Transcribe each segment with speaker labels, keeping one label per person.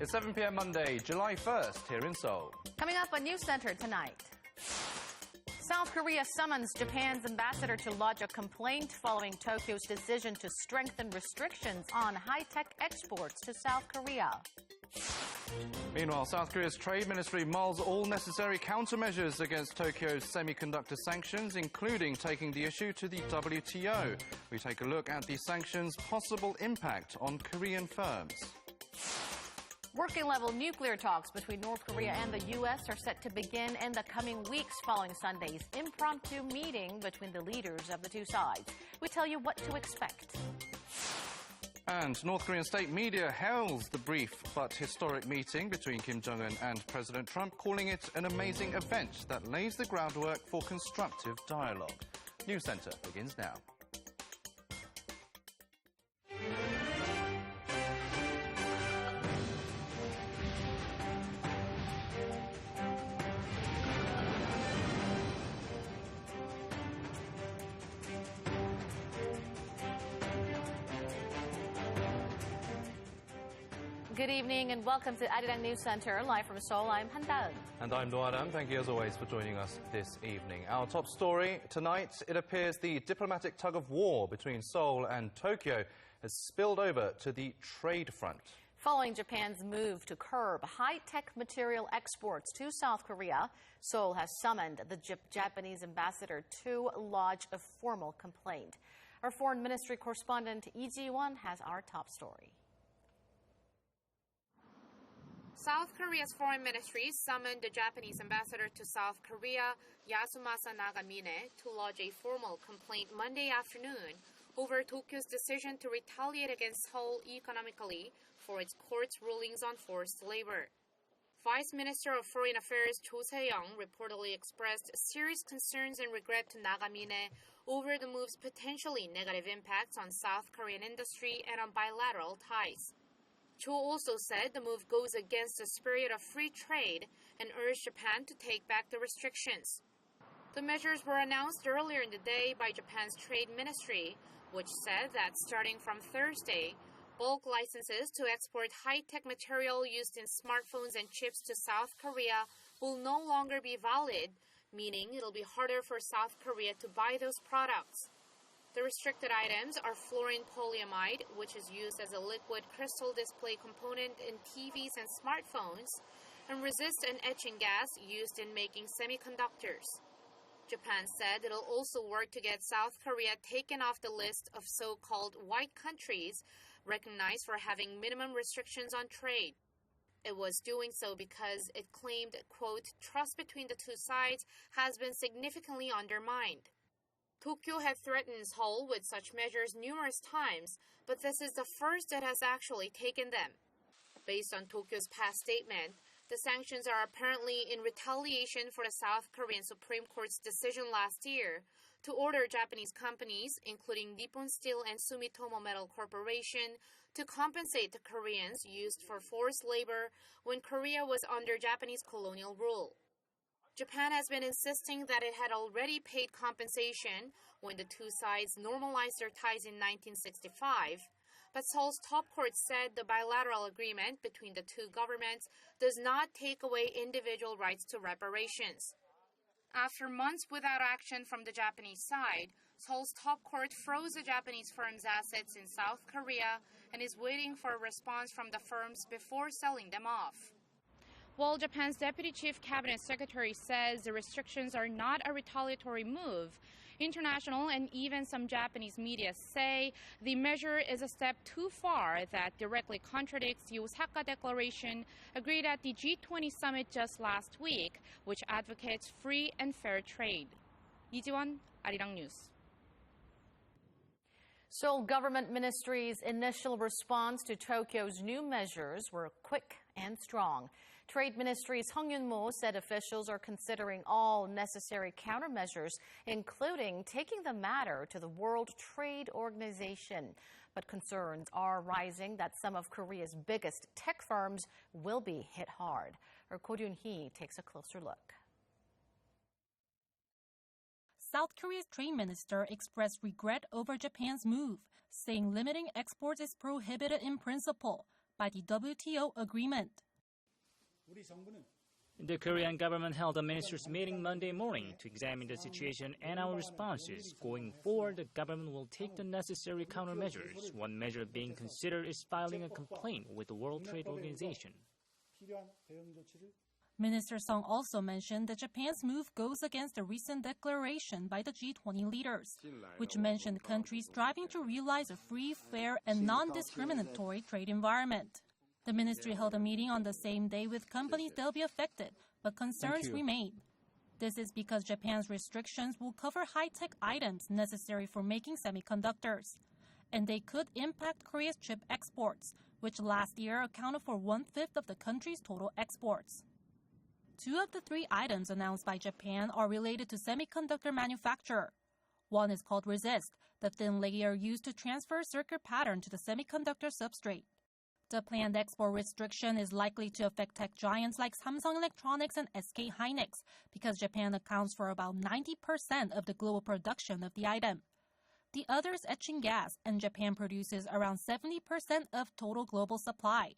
Speaker 1: It's 7 p.m. Monday, July 1st, here in Seoul.
Speaker 2: Coming up on News Center tonight. South Korea summons Japan's ambassador to lodge a complaint following Tokyo's decision to strengthen restrictions on high-tech exports to South Korea.
Speaker 1: Meanwhile, South Korea's Trade Ministry mulls all necessary countermeasures against Tokyo's semiconductor sanctions, including taking the issue to the WTO. We take a look at the sanctions' possible impact on Korean firms.
Speaker 2: Working-level nuclear talks between North Korea and the U.S. are set to begin in the coming weeks following Sunday's impromptu meeting between the leaders of the two sides. We tell you what to expect.
Speaker 1: And North Korean state media hails the brief but historic meeting between Kim Jongun and President Trump, calling it an amazing event that lays the groundwork for constructive dialogue. News Center begins now.
Speaker 2: Good evening and welcome to Arirang News Center. Live from Seoul, I'm Han Daeun.
Speaker 1: And I'm Do Aram. Thank you as always for joining us this evening. Our top story tonight, it appears the diplomatic tug of war between Seoul and Tokyo has spilled over to the trade front.
Speaker 2: Following Japan's move to curb high-tech material exports to South Korea, Seoul has summoned the Japanese ambassador to lodge a formal complaint. Our Foreign Ministry correspondent Lee Ji-won has our top story.
Speaker 3: South Korea's foreign ministry summoned the Japanese ambassador to South Korea, Yasumasa Nagamine, to lodge a formal complaint Monday afternoon over Tokyo's decision to retaliate against Seoul economically for its court's rulings on forced labor. Vice Minister of Foreign Affairs Cho Se-young reportedly expressed serious concerns and regret to Nagamine over the move's potentially negative impacts on South Korean industry and on bilateral ties. Cho also said the move goes against the spirit of free trade and urged Japan to take back the restrictions. The measures were announced earlier in the day by Japan's Trade Ministry, which said that starting from Thursday, bulk licenses to export high-tech material used in smartphones and chips to South Korea will no longer be valid, meaning it'll be harder for South Korea to buy those products. The restricted items are fluorine polyamide, which is used as a liquid crystal display component in TVs and smartphones, and resist an etching gas used in making semiconductors. Japan said it'll also work to get South Korea taken off the list of so-called white countries recognized for having minimum restrictions on trade. It was doing so because it claimed, quote, trust between the two sides has been significantly undermined. Tokyo had threatened Seoul with such measures numerous times, but this is the first that has actually taken them. Based on Tokyo's past statement, the sanctions are apparently in retaliation for the South Korean Supreme Court's decision last year to order Japanese companies, including Nippon Steel and Sumitomo Metal Corporation, to compensate the Koreans used for forced labor when Korea was under Japanese colonial rule. Japan has been insisting that it had already paid compensation when the two sides normalized their ties in 1965, but Seoul's top court said the bilateral agreement between the two governments does not take away individual rights to reparations. After months without action from the Japanese side, Seoul's top court froze the Japanese firm's assets in South Korea and is waiting for a response from the firms before selling them off. While Japan's Deputy Chief Cabinet Secretary says the restrictions are not a retaliatory move, international and even some Japanese media say the measure is a step too far that directly contradicts the Osaka Declaration agreed at the G20 summit just last week, which advocates free and fair trade. Lee Ji-won, Arirang News.
Speaker 2: Seoul Government Ministry's initial response to Tokyo's new measures were quick and strong. Trade Ministry Sung Yun-mo said officials are considering all necessary countermeasures, including taking the matter to the World Trade Organization. But concerns are rising that some of Korea's biggest tech firms will be hit hard. Our Ko Ryun-hee takes a closer look.
Speaker 4: South Korea's trade minister expressed regret over Japan's move, saying limiting exports is prohibited in principle, by the WTO agreement.
Speaker 5: The Korean government held a ministers' meeting Monday morning to examine the situation and our responses. Going forward, the government will take the necessary countermeasures. One measure being considered is filing a complaint with the World Trade Organization.
Speaker 4: Minister Song also mentioned that Japan's move goes against a recent declaration by the G20 leaders, which mentioned countries striving to realize a free, fair, and non-discriminatory trade environment. The ministry held a meeting on the same day with companies that will be affected, but concerns remain. This is because Japan's restrictions will cover high-tech items necessary for making semiconductors, and they could impact Korea's chip exports, which last year accounted for 1/5 of the country's total exports. 2 of the 3 items announced by Japan are related to semiconductor manufacture. One is called resist, the thin layer used to transfer circuit pattern to the semiconductor substrate. The planned export restriction is likely to affect tech giants like Samsung Electronics and SK Hynix because Japan accounts for about 90% of the global production of the item. The other is etching gas, and Japan produces around 70% of total global supply.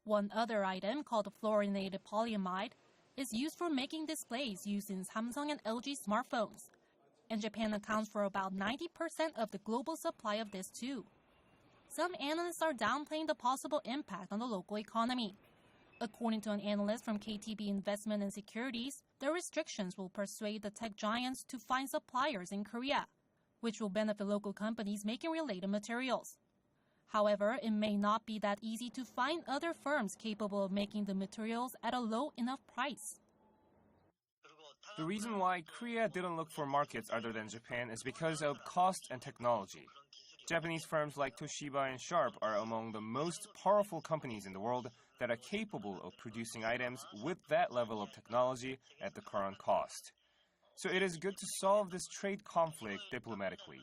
Speaker 4: One other item, called fluorinated polyamide, is used for making displays used in Samsung and LG smartphones, and Japan accounts for about 90% of the global supply of this too. Some analysts are downplaying the possible impact on the local economy. According to an analyst from KTB Investment and Securities, the restrictions will persuade the tech giants to find suppliers in Korea, which will benefit local companies making related materials. However, it may not be that easy to find other firms capable of making the materials at a low enough price.
Speaker 6: The reason why Korea didn't look for markets other than Japan is because of cost and technology. Japanese firms like Toshiba and Sharp are among the most powerful companies in the world that are capable of producing items with that level of technology at the current cost. So it is good to solve this trade conflict diplomatically.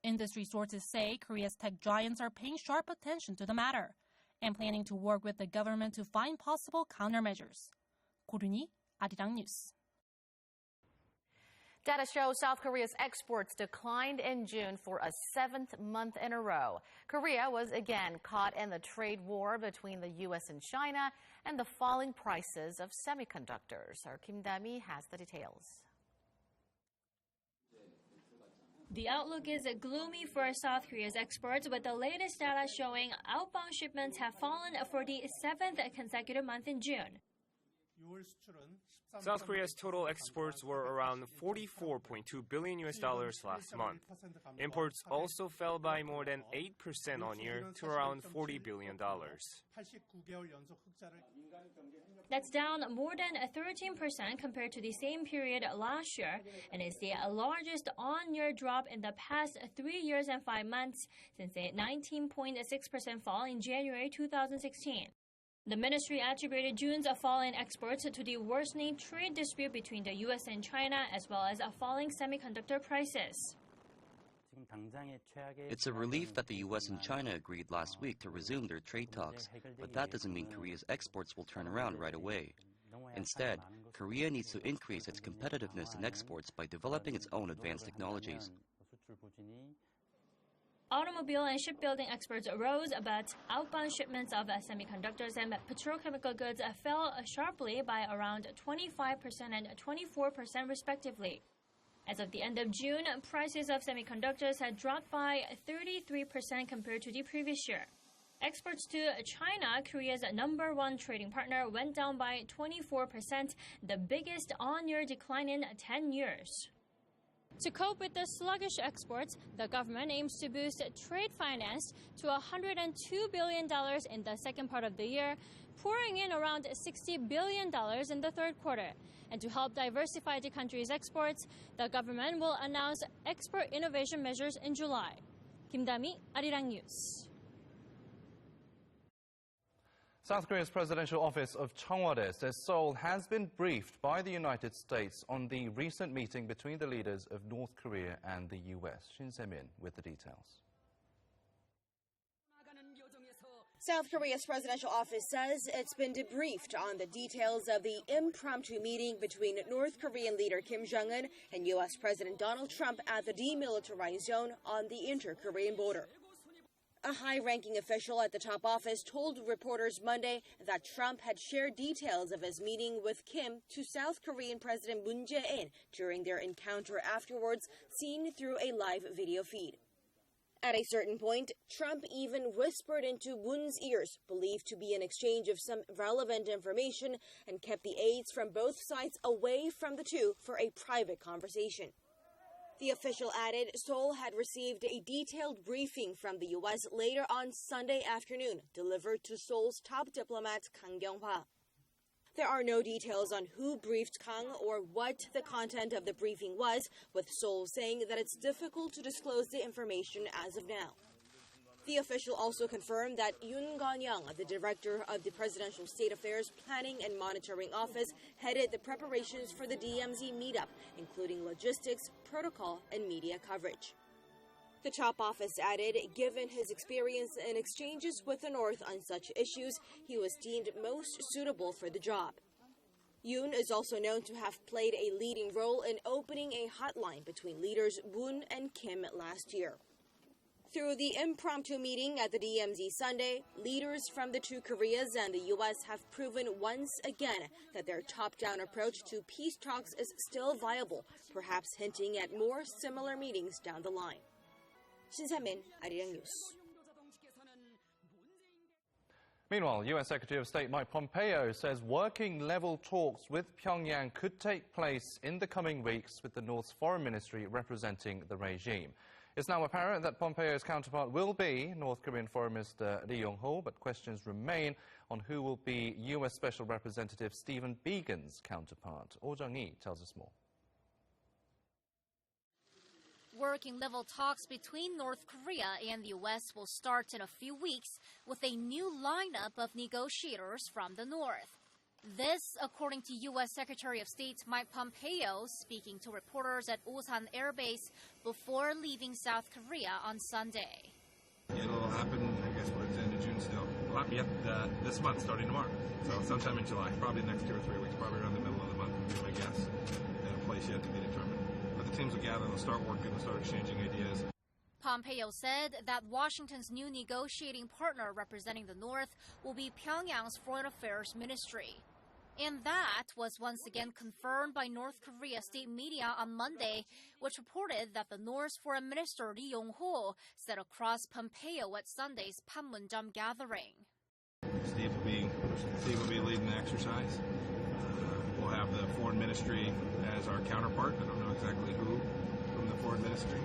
Speaker 4: Industry sources say Korea's tech giants are paying sharp attention to the matter and planning to work with the government to find possible countermeasures. 고르니, 아리랑 뉴스.
Speaker 2: Data shows South Korea's exports declined in June for a 7th month in a row. Korea was again caught in the trade war between the U.S. and China and the falling prices of semiconductors. Our Kim Dami has the details.
Speaker 7: The outlook is gloomy for South Korea's exports, with the latest data showing outbound shipments have fallen for the 7th consecutive month in June.
Speaker 6: South Korea's total exports were around $44.2 billion last month. Imports also fell by more than 8% on year to around $40 billion.
Speaker 7: That's down more than 13% compared to the same period last year, and is the largest on-year drop in the past 3 years and 5 months since a 19.6% fall in January 2016. The ministry attributed June's fall in exports to the worsening trade dispute between the U.S. and China, as well as falling semiconductor prices.
Speaker 8: It's a relief that the U.S. and China agreed last week to resume their trade talks, but that doesn't mean Korea's exports will turn around right away. Instead, Korea needs to increase its competitiveness in exports by developing its own advanced technologies.
Speaker 7: Automobile and shipbuilding exports rose, but outbound shipments of semiconductors and petrochemical goods fell sharply by around 25% and 24% respectively. As of the end of June, prices of semiconductors had dropped by 33% compared to the previous year. Exports to China, Korea's #1 trading partner, went down by 24%, the biggest on-year decline in 10 years. To cope with the sluggish exports, the government aims to boost trade finance to $102 billion in the second part of the year, pouring in around $60 billion in the third quarter. And to help diversify the country's exports, the government will announce export innovation measures in July. Kim Dami, Arirang News.
Speaker 1: South Korea's presidential office of Cheongwade says Seoul has been briefed by the United States on the recent meeting between the leaders of North Korea and the U.S. Shin Se-min with the details.
Speaker 9: South Korea's presidential office says it's been debriefed on the details of the impromptu meeting between North Korean leader Kim Jongun and U.S. President Donald Trump at the demilitarized zone on the inter-Korean border. A high-ranking official at the top office told reporters Monday that Trump had shared details of his meeting with Kim to South Korean President Moon Jae-in during their encounter afterwards, seen through a live video feed. At a certain point, Trump even whispered into Moon's ears, believed to be an exchange of some relevant information, and kept the aides from both sides away from the two for a private conversation. The official added Seoul had received a detailed briefing from the U.S. later on Sunday afternoon, delivered to Seoul's top diplomat Gongyoung. There are no details on who briefed Kang or what the content of the briefing was, with Seoul saying that it's difficult to disclose the information as of now. The official also confirmed that Yoon Gong-young, the director of the Presidential State Affairs Planning and Monitoring Office, headed the preparations for the DMZ meetup, including logistics, protocol, and media coverage. The top office added, given his experience in exchanges with the North on such issues, he was deemed most suitable for the job. Yoon is also known to have played a leading role in opening a hotline between leaders Moon and Kim last year. Through the impromptu meeting at the DMZ Sunday, leaders from the two Koreas and the U.S. have proven once again that their top-down approach to peace talks is still viable, perhaps hinting at more similar meetings down the line. 신삼민, Arirang News.
Speaker 1: Meanwhile, U.S. Secretary of State Mike Pompeo says working-level talks with Pyongyang could take place in the coming weeks with the North's foreign ministry representing the regime. It's now apparent that Pompeo's counterpart will be North Korean Foreign Minister Lee Yong-ho, but questions remain on who will be U.S. Special Representative Stephen Biegun's counterpart. Oh Jung-hee tells us more.
Speaker 10: Working-level talks between North Korea and the U.S. will start in a few weeks with a new lineup of negotiators from the North. This, according to U.S. Secretary of State Mike Pompeo, speaking to reporters at Osan Air Base before leaving South Korea on Sunday.
Speaker 11: It'll happen, I guess, towards the end of June still. It'll happen this month, starting tomorrow. So sometime in July, probably the next 2 or 3 weeks, probably around the middle of the month, would be my guess. And a place yet to be determined. But the teams will gather, they'll start working, they'll start exchanging ideas.
Speaker 10: Pompeo said that Washington's new negotiating partner representing the North will be Pyongyang's Foreign Affairs Ministry. And that was once again confirmed by North Korea state media on Monday, which reported that the North's Foreign Minister Lee Yong-ho sat across Pompeo at Sunday's Panmunjom gathering.
Speaker 11: Steve will be leading the exercise. We'll have the Foreign Ministry as our counterpart. I don't know exactly who from the Foreign Ministry,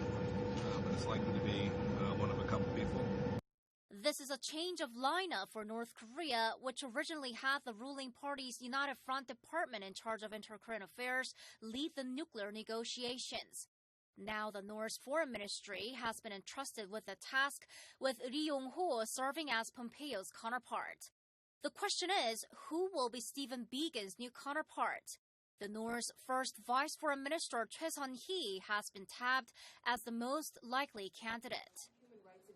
Speaker 11: but it's likely to be one of a couple people.
Speaker 10: This is a change of lineup for North Korea, which originally had the ruling party's United Front Department in charge of inter-Korean affairs lead the nuclear negotiations. Now the North's foreign ministry has been entrusted with the task, with Lee Yong-ho serving as Pompeo's counterpart. The question is, who will be Stephen Biegun's new counterpart? The North's first Vice Foreign Minister Choi Sun-hee has been tabbed as the most likely candidate.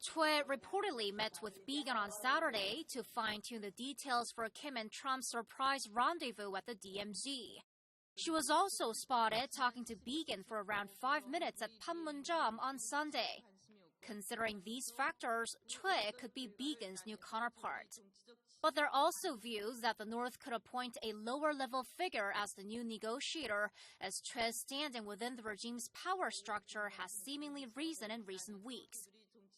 Speaker 10: Choi reportedly met with Biegun on Saturday to fine-tune the details for Kim and Trump's surprise rendezvous at the DMZ. She was also spotted talking to Biegun for around 5 minutes at Panmunjom on Sunday. Considering these factors, Choi could be Biegun's new counterpart. But there are also views that the North could appoint a lower-level figure as the new negotiator, as Choi's standing within the regime's power structure has seemingly risen in recent weeks.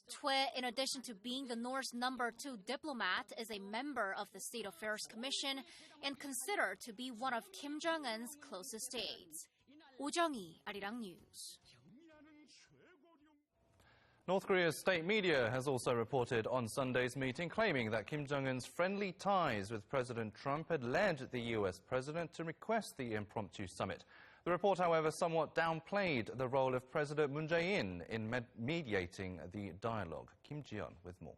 Speaker 10: Choi, in addition to being the North's number 2 diplomat, is a member of the State Affairs Commission and considered to be one of Kim Jongun's closest aides. Oh Jung-hee, Arirang News.
Speaker 1: North Korea's state media has also reported on Sunday's meeting, claiming that Kim Jong-un's friendly ties with President Trump had led the U.S. president to request the impromptu summit. The report, however, somewhat downplayed the role of President Moon Jae-in in mediating the dialogue. Kim Ji-yeon with more.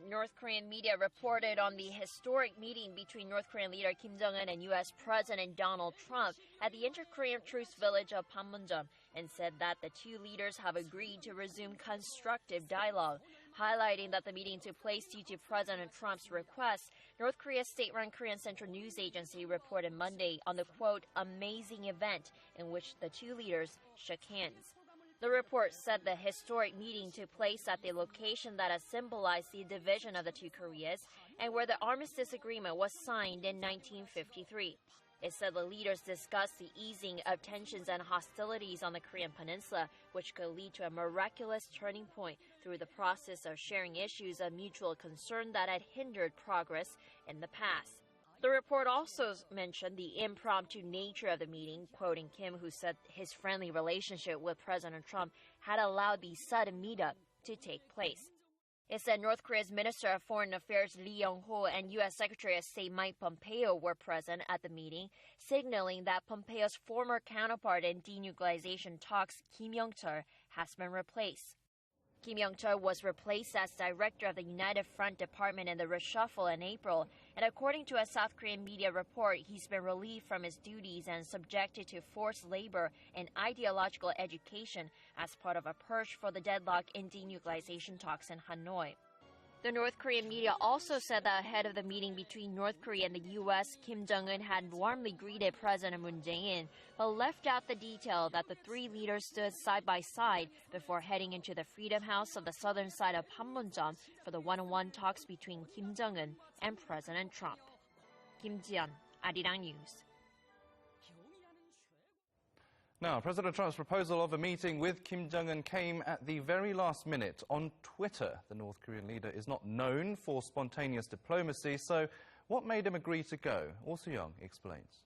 Speaker 12: North Korean media reported on the historic meeting between North Korean leader Kim Jongun and U.S. President Donald Trump at the inter-Korean truce village of Panmunjom and said that the two leaders have agreed to resume constructive dialogue. Highlighting that the meeting took place due to President Trump's request, North Korea's state-run Korean Central News Agency reported Monday on the, quote, amazing event in which the two leaders shook hands. The report said the historic meeting took place at the location that has symbolized the division of the two Koreas and where the armistice agreement was signed in 1953. It said the leaders discussed the easing of tensions and hostilities on the Korean peninsula, which could lead to a miraculous turning point through the process of sharing issues of mutual concern that had hindered progress in the past. The report also mentioned the impromptu nature of the meeting, quoting Kim, who said his friendly relationship with President Trump had allowed the sudden meetup to take place. It said North Korea's Minister of Foreign Affairs Lee Yong-ho and U.S. Secretary of State Mike Pompeo were present at the meeting, signaling that Pompeo's former counterpart in denuclearization talks, Kim Jongun, has been replaced. Kim Jongun was replaced as director of the United Front Department in the reshuffle in April, and according to a South Korean media report, he's been relieved from his duties and subjected to forced labor and ideological education as part of a purge for the deadlock in denuclearization talks in Hanoi. The North Korean media also said that ahead of the meeting between North Korea and the U.S., Kim Jongun had warmly greeted President Moon Jae-in, but left out the detail that the three leaders stood side by side before heading into the Freedom House of the southern side of Panmunjom for the one-on-one talks between Kim Jongun and President Trump. Kim Ji-yeon, Arirang News.
Speaker 1: Now, President Trump's proposal of a meeting with Kim Jong-un came at the very last minute on Twitter. The North Korean leader is not known for spontaneous diplomacy, so what made him agree to go? Oh Soo-young explains.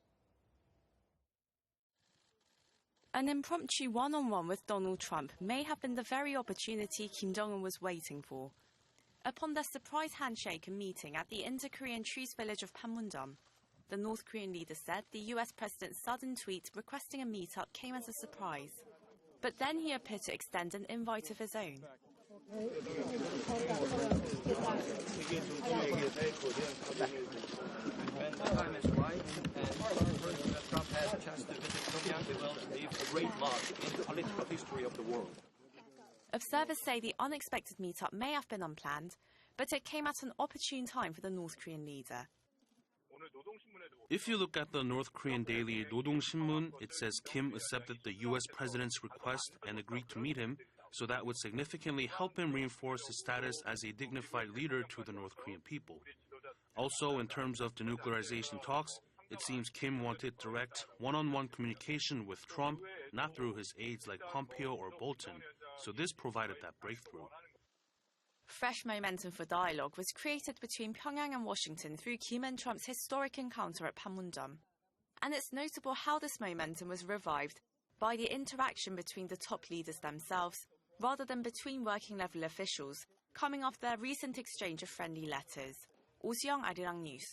Speaker 13: An impromptu one-on-one with Donald Trump may have been the very opportunity Kim Jong-un was waiting for. Upon their surprise handshake and meeting at the inter-Korean truce village of Panmunjom, the North Korean leader said the US president's sudden tweet requesting a meetup came as a surprise. But then he appeared to extend an invite of his own.
Speaker 14: When the time is right and President Trump has a chance to visit Pyongyang, it will leave a great mark in the political history of the world.
Speaker 13: Observers say the unexpected meetup may have been unplanned, but it came at an opportune time for the North Korean leader.
Speaker 15: If you look at the North Korean daily Rodong Sinmun, it says Kim accepted the U.S. president's request and agreed to meet him, so that would significantly help him reinforce his status as a dignified leader to the North Korean people. Also, in terms of denuclearization talks, it seems Kim wanted direct one-on-one communication with Trump, not through his aides like Pompeo or Bolton, so this provided that breakthrough.
Speaker 13: Fresh momentum for dialogue was created between Pyongyang and Washington through Kim and Trump's historic encounter at Panmunjom. And it's notable how this momentum was revived by the interaction between the top leaders themselves, rather than between working-level officials, coming off their recent exchange of friendly letters. Oh Soo-young, Arirang News.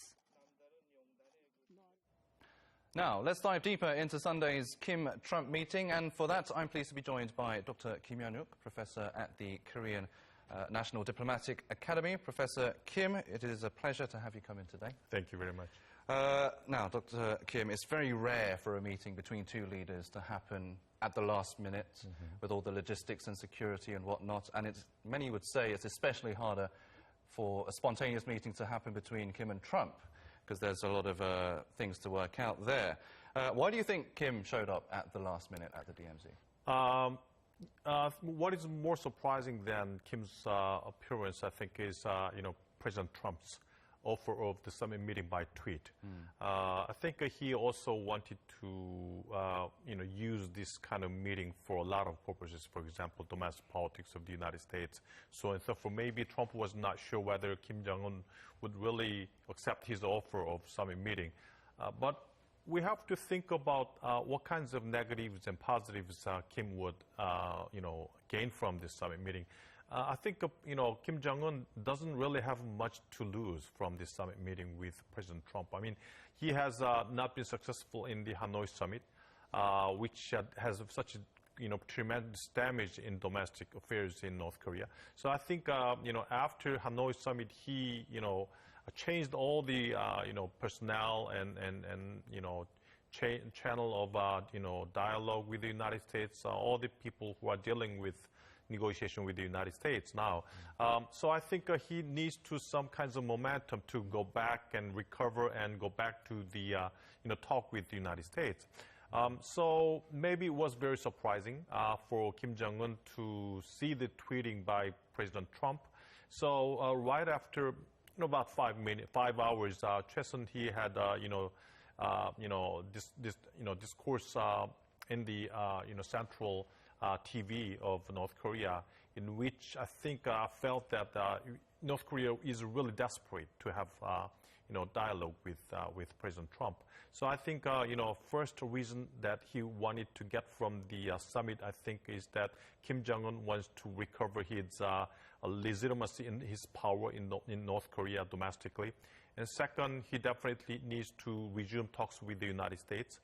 Speaker 1: Now, let's dive deeper into Sunday's Kim-Trump meeting, and for that, I'm pleased to be joined by Dr. Kim Hyun-wook, professor at the Korean National Diplomatic Academy. Professor Kim, it is a pleasure to have you come in today.
Speaker 16: Thank you very much.
Speaker 1: Now, Dr. Kim, it's very rare for a meeting between two leaders to happen at the last minute with all the logistics and security and whatnot, and many would say it's especially harder for a spontaneous meeting to happen between Kim and Trump, because there's a lot of things to work out there. Why do you think Kim showed up at the last minute at the DMZ?
Speaker 16: What is more surprising than Kim's appearance, I think, is President Trump's offer of the summit meeting by tweet. I think he also wanted to use this kind of meeting for a lot of purposes. For example, domestic politics of the United States. So and so for maybe Trump was not sure whether Kim Jong-un would really accept his offer of summit meeting. But we have to think about what kinds of negatives and positives Kim would, gain from this summit meeting. I think, Kim Jong-un doesn't really have much to lose from this summit meeting with President Trump. I mean, he has not been successful in the Hanoi summit, which has such tremendous damage in domestic affairs in North Korea. So I think, after Hanoi summit, he, changed all the, personnel and channel of, dialogue with the United States, all the people who are dealing with negotiation with the United States now. So I think he needs to some kinds of momentum to go back and recover and go back to the, talk with the United States. So maybe it was very surprising for Kim Jongun to see the tweeting by President Trump. So right after about 5 hours, Choi he had discourse in the central TV of North Korea, in which I think felt that North Korea is really desperate to have dialogue with President Trump. So I think first reason that he wanted to get from the summit, I think, is that Kim Jong-un wants to recover his legitimacy in his power in North Korea domestically. And second, he definitely needs to resume talks with the United States.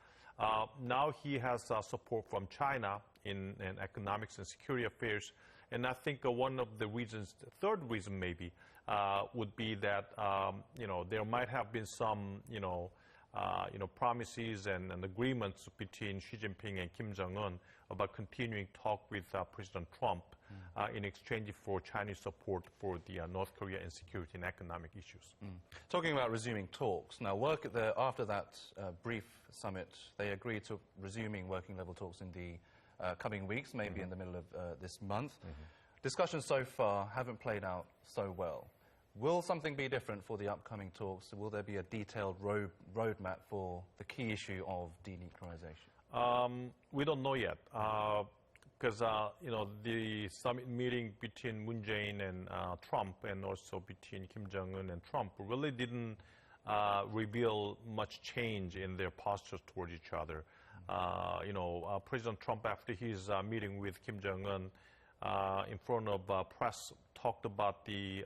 Speaker 16: Now he has support from China in economics and security affairs. And I think one of the reasons, the third reason maybe, would be that there might have been some promises and agreements between Xi Jinping and Kim Jong-un about continuing talk with President Trump in exchange for Chinese support for the North Korea and security and economic issues.
Speaker 1: Talking about resuming talks, now after that brief summit, they agreed to resuming working level talks in the coming weeks, maybe in the middle of this month. Discussions so far haven't played out so well. Will something be different for the upcoming talks? Will there be a detailed roadmap for the key issue of denuclearization?
Speaker 16: We don't know yet, because the summit meeting between Moon Jae-in and Trump, and also between Kim Jong-un and Trump, really didn't reveal much change in their postures towards each other. President Trump, after his meeting with Kim Jong-un in front of press, talked about the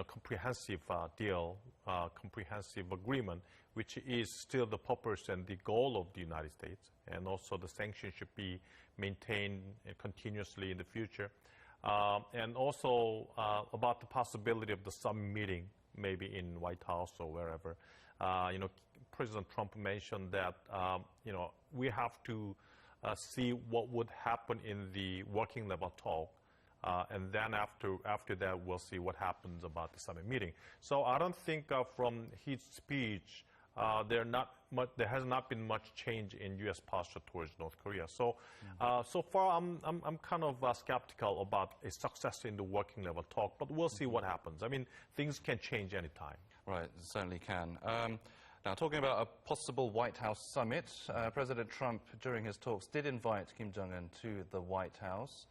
Speaker 16: comprehensive deal, comprehensive agreement, which is still the purpose and the goal of the United States, and also the sanctions should be maintained continuously in the future, and also about the possibility of the summit meeting, maybe in White House or wherever. President Trump mentioned that we have to see what would happen in the working level talk. And then after that, we'll see what happens about the summit meeting. So I don't think from his speech, there has not been much change in U.S. posture towards North Korea. So so far, I'm kind of skeptical about a success in the working level talk, but we'll see what happens. I mean, things can change anytime.
Speaker 1: Right, certainly can. Now, talking about a possible White House summit, President Trump, during his talks, did invite Kim Jong-un to the White House.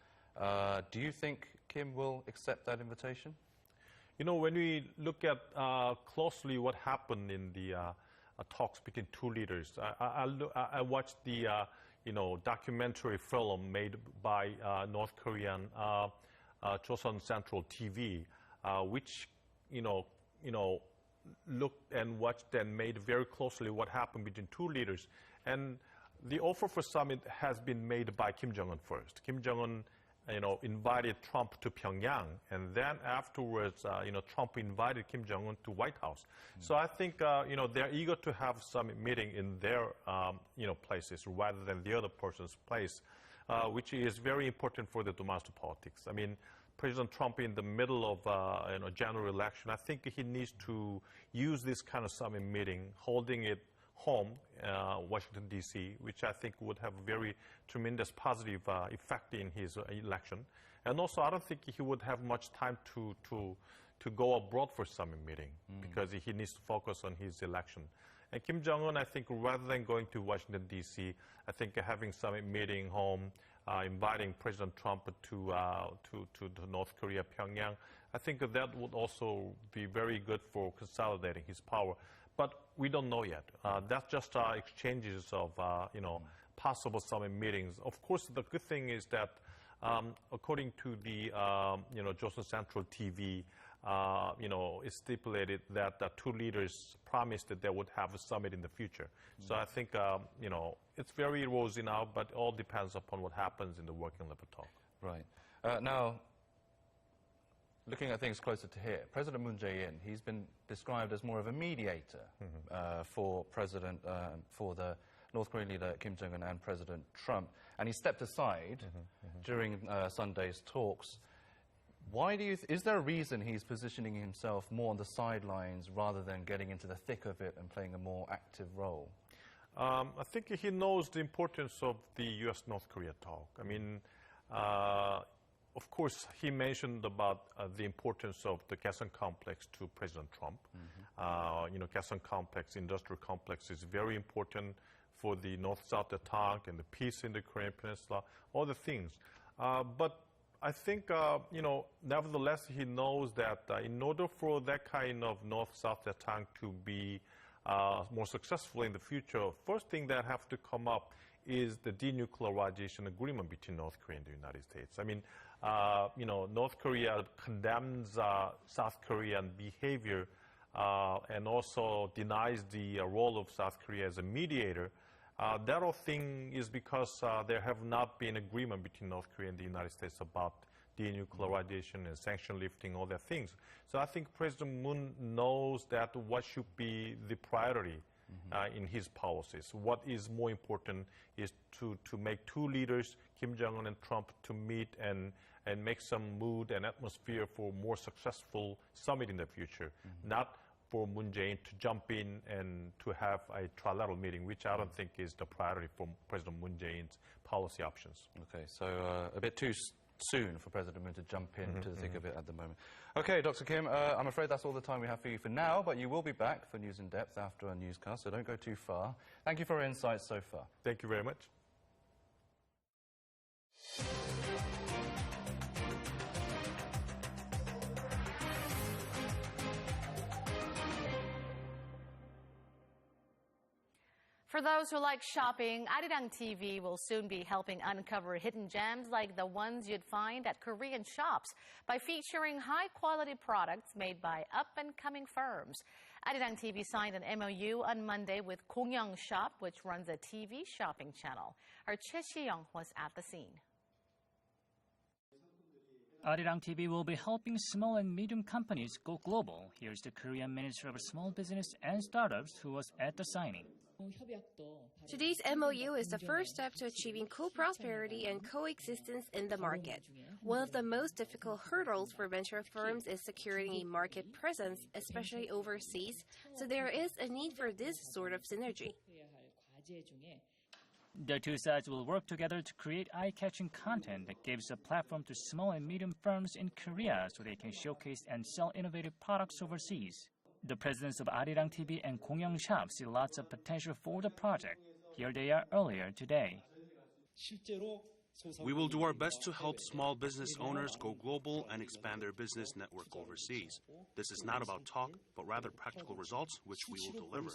Speaker 1: Do you think Kim will accept that invitation?
Speaker 16: When we look at closely what happened in the talks between two leaders, I watched the documentary film made by North Korean Joseon Central TV, which looked and watched and made very closely what happened between two leaders. And the offer for summit has been made by Kim Jong-un first. Kim Jong-un invited Trump to Pyongyang, and then afterwards, Trump invited Kim Jong-un to White House. So I think, they're eager to have summit meeting in their, places rather than the other person's place, which is very important for the domestic politics. I mean, President Trump in the middle of, general election, I think he needs to use this kind of summit meeting, holding it home, Washington, D.C., which I think would have a very tremendous positive effect in his election. And also, I don't think he would have much time to go abroad for summit meeting, because he needs to focus on his election. And Kim Jong-un, I think, rather than going to Washington, D.C., I think having summit meeting home, inviting President Trump to North Korea, Pyongyang, I think that would also be very good for consolidating his power. But we don't know yet. That's just exchanges of, possible summit meetings. Of course, the good thing is that, according to the, Joseon Central TV, it's stipulated that the two leaders promised that they would have a summit in the future. So I think, it's very rosy now, but it all depends upon what happens in the working level talk.
Speaker 1: Right. Now, looking at things closer to here, President Moon Jae-in, he's been described as more of a mediator for the North Korean leader Kim Jong-un and President Trump, and he stepped aside during Sunday's talks. Why is there a reason he's positioning himself more on the sidelines rather than getting into the thick of it and playing a more active role?
Speaker 16: I think he knows the importance of the U.S.-North Korea talk. I mean, of course, he mentioned about the importance of the Kaesong complex to President Trump. Kaesong complex, industrial complex is very important for the North-South talk and the peace in the Korean Peninsula, all the things. But I think, nevertheless, he knows that in order for that kind of North-South talk to be more successful in the future, first thing that have to come up is the denuclearization agreement between North Korea and the United States. I mean, North Korea condemns South Korean behavior and also denies the role of South Korea as a mediator. That whole thing is because there have not been agreement between North Korea and the United States about denuclearization and sanction lifting, all that things. So I think President Moon knows that what should be the priority in his policies. What is more important is to make two leaders, Kim Jongun and Trump, to meet and make some mood and atmosphere for more successful summit in the future, not for Moon Jae-in to jump in and to have a trilateral meeting, which I don't think is the priority for President Moon Jae-in's policy options.
Speaker 1: Okay, so a bit too soon for President Moon to jump into the thick of it at the moment. Okay, Dr. Kim, I'm afraid that's all the time we have for you for now, but you will be back for News in Depth after our newscast, so don't go too far. Thank you for your insights so far.
Speaker 16: Thank you very much.
Speaker 2: For those who like shopping, Arirang TV will soon be helping uncover hidden gems like the ones you'd find at Korean shops by featuring high-quality products made by up-and-coming firms. Arirang TV signed an MOU on Monday with Gongyoung Shop, which runs a TV shopping channel. Our Choi Si-young was at the scene.
Speaker 5: Arirang TV will be helping small and medium companies go global. Here's the Korean Minister of Small Business and Startups who was at the signing.
Speaker 17: Today's MOU is the first step to achieving co-prosperity and coexistence in the market. One of the most difficult hurdles for venture firms is securing a market presence, especially overseas, so there is a need for this sort of synergy.
Speaker 5: The two sides will work together to create eye-catching content that gives a platform to small and medium firms in Korea so they can showcase and sell innovative products overseas. The presidents of Arirang TV and Gongyoung Shop see lots of potential for the project. Here they are earlier today.
Speaker 15: We will do our best to help small business owners go global and expand their business network overseas. This is not about talk, but rather practical results, which we will deliver.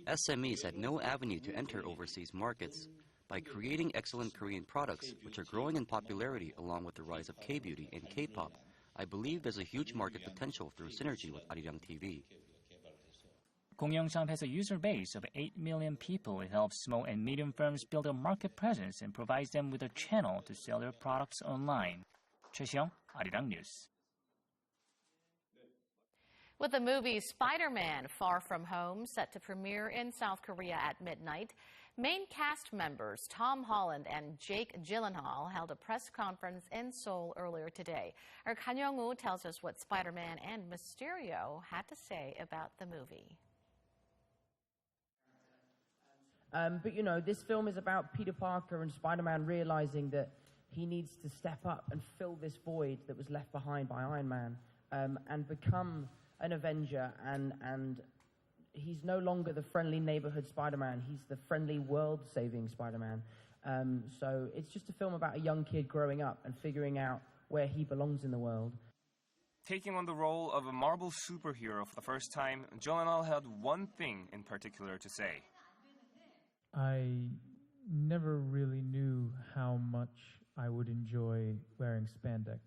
Speaker 8: SMEs had no avenue to enter overseas markets. By creating excellent Korean products, which are growing in popularity along with the rise of K-beauty and K-pop, I believe there's a huge market potential through synergy with Arirang TV.
Speaker 5: Gongyoung Shop has a user base of 8 million people. It helps small and medium firms build a market presence and provides them with a channel to sell their products online. Choi Si-young, Arirang News.
Speaker 2: With the movie Spider-Man: Far From Home set to premiere in South Korea at midnight, main cast members Tom Holland and Jake Gyllenhaal held a press conference in Seoul earlier today. Our Kan Young-woo tells us what Spider-Man and Mysterio had to say about the movie.
Speaker 18: But this film is about Peter Parker and Spider-Man realizing that he needs to step up and fill this void that was left behind by Iron Man and become an Avenger, and he's no longer the friendly neighborhood Spider-Man, he's the friendly world-saving Spider-Man. So it's just a film about a young kid growing up and figuring out where he belongs in the world.
Speaker 6: Taking on the role of a Marvel superhero for the first time, Gyllenhaal had one thing in particular to say.
Speaker 19: I never really knew how much I would enjoy wearing spandex.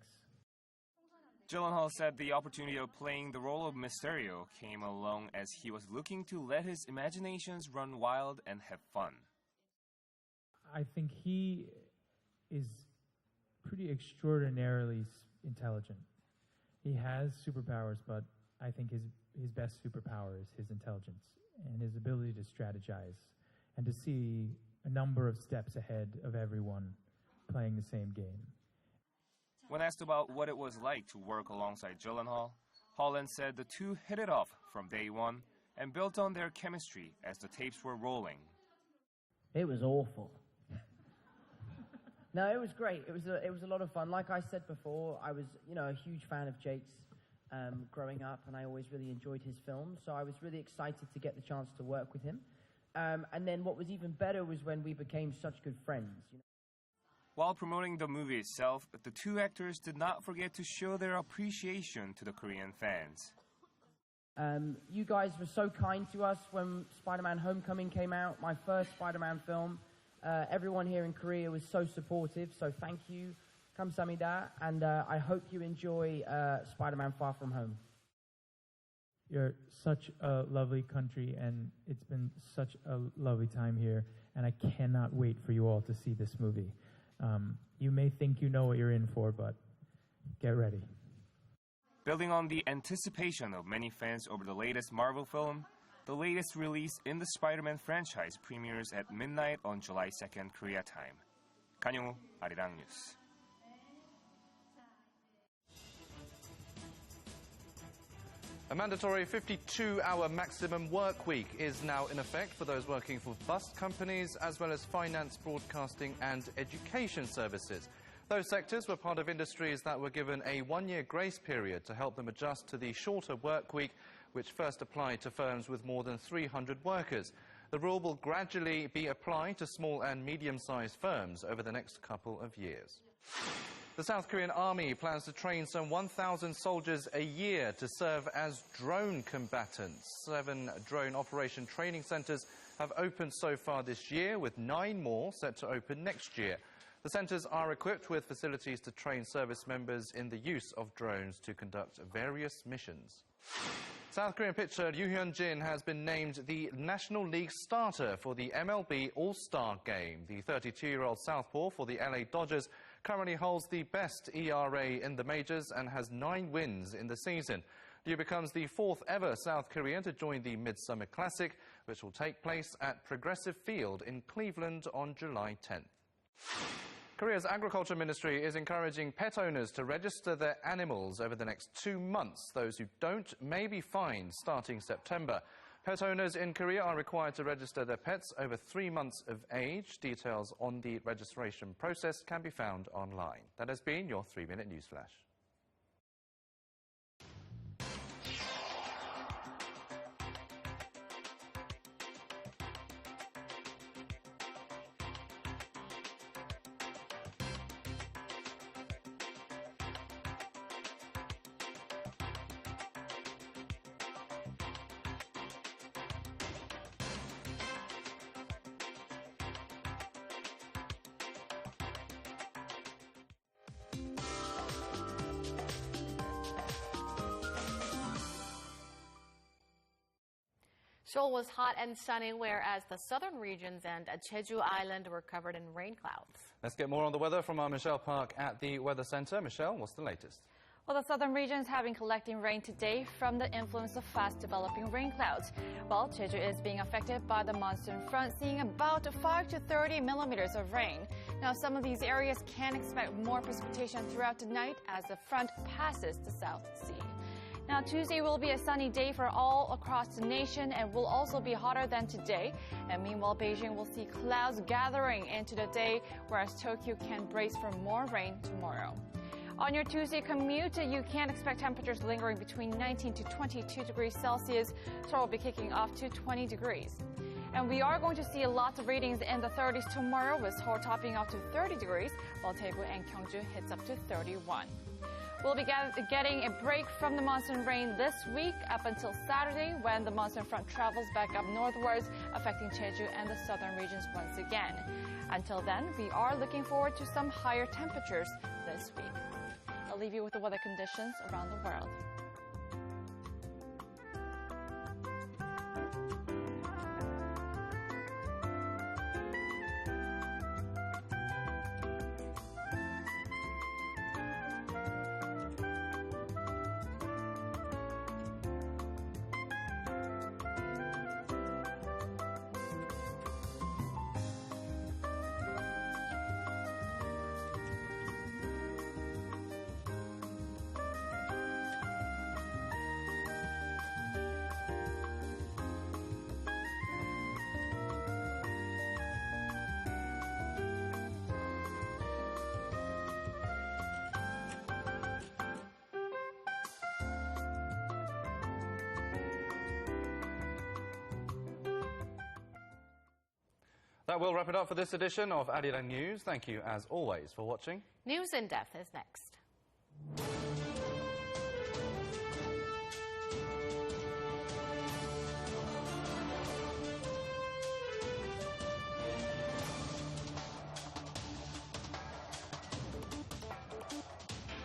Speaker 6: Gyllenhaal said the opportunity of playing the role of Mysterio came along as he was looking to let his imaginations run wild and have fun.
Speaker 19: I think he is pretty extraordinarily intelligent. He has superpowers, but I think his best superpower is his intelligence and his ability to strategize and to see a number of steps ahead of everyone playing the same game.
Speaker 6: When asked about what it was like to work alongside Gyllenhaal, Holland said the two hit it off from day one, and built on their chemistry as the tapes were rolling.
Speaker 18: It was awful. No, it was great. It was a lot of fun. Like I said before, I was a huge fan of Jake's growing up, and I always really enjoyed his films. So I was really excited to get the chance to work with him. And then what was even better was when we became such good friends.
Speaker 6: While promoting the movie itself, the two actors did not forget to show their appreciation to the Korean fans.
Speaker 18: You guys were so kind to us when Spider-Man Homecoming came out, my first Spider-Man film. Everyone here in Korea was so supportive, so thank you. Kamsahamnida, and I hope you enjoy Spider-Man Far From Home.
Speaker 19: You're such a lovely country, and it's been such a lovely time here, and I cannot wait for you all to see this movie. You may think you know what you're in for, but get ready.
Speaker 6: Building on the anticipation of many fans over the latest Marvel film, the latest release in the Spider-Man franchise premieres at midnight on July 2nd, Korea time. Gongyoung, Arirang News.
Speaker 1: A mandatory 52-hour maximum work week is now in effect for those working for bus companies as well as finance, broadcasting and education services. Those sectors were part of industries that were given a one-year grace period to help them adjust to the shorter work week, which first applied to firms with more than 300 workers. The rule will gradually be applied to small and medium-sized firms over the next couple of years. The South Korean Army plans to train some 1,000 soldiers a year to serve as drone combatants. 7 drone operation training centers have opened so far this year, with 9 more set to open next year. The centers are equipped with facilities to train service members in the use of drones to conduct various missions. South Korean pitcher Yoo Hyun-jin has been named the National League starter for the MLB All-Star Game. The 32-year-old southpaw for the LA Dodgers currently holds the best ERA in the majors and has 9 wins in the season. Yoo becomes the 4th ever South Korean to join the Midsummer Classic, which will take place at Progressive Field in Cleveland on July 10th. Korea's Agriculture Ministry is encouraging pet owners to register their animals over the next 2 months. Those who don't may be fined starting September. Pet owners in Korea are required to register their pets over 3 months of age. Details on the registration process can be found online. That has been your 3-minute news flash.
Speaker 2: Seoul was hot and sunny, whereas the southern regions and Jeju Island were covered in rain clouds.
Speaker 1: Let's get more on the weather from our Michelle Park at the Weather Center. Michelle, what's the latest?
Speaker 20: Well, the southern regions have been collecting rain today from the influence of fast-developing rain clouds. While Jeju is being affected by the monsoon front, seeing about 5 to 30 millimeters of rain. Now, some of these areas can expect more precipitation throughout the night as the front passes the South Sea. Now, Tuesday will be a sunny day for all across the nation and will also be hotter than today. And meanwhile, Beijing will see clouds gathering into the day, whereas Tokyo can brace for more rain tomorrow. On your Tuesday commute, you can expect temperatures lingering between 19 to 22 degrees Celsius. Seoul will be kicking off to 20 degrees. And we are going to see lots of readings in the 30s tomorrow, with Seoul topping off to 30 degrees, while Daegu and Gyeongju hits up to 31. We'll be getting a break from the monsoon rain this week up until Saturday, when the monsoon front travels back up northwards, affecting Jeju and the southern regions once again. Until then, we are looking forward to some higher temperatures this week. I'll leave you with the weather conditions around the world.
Speaker 1: That will wrap it up for this edition of Arirang News. Thank you, as always, for watching.
Speaker 2: News in depth is next.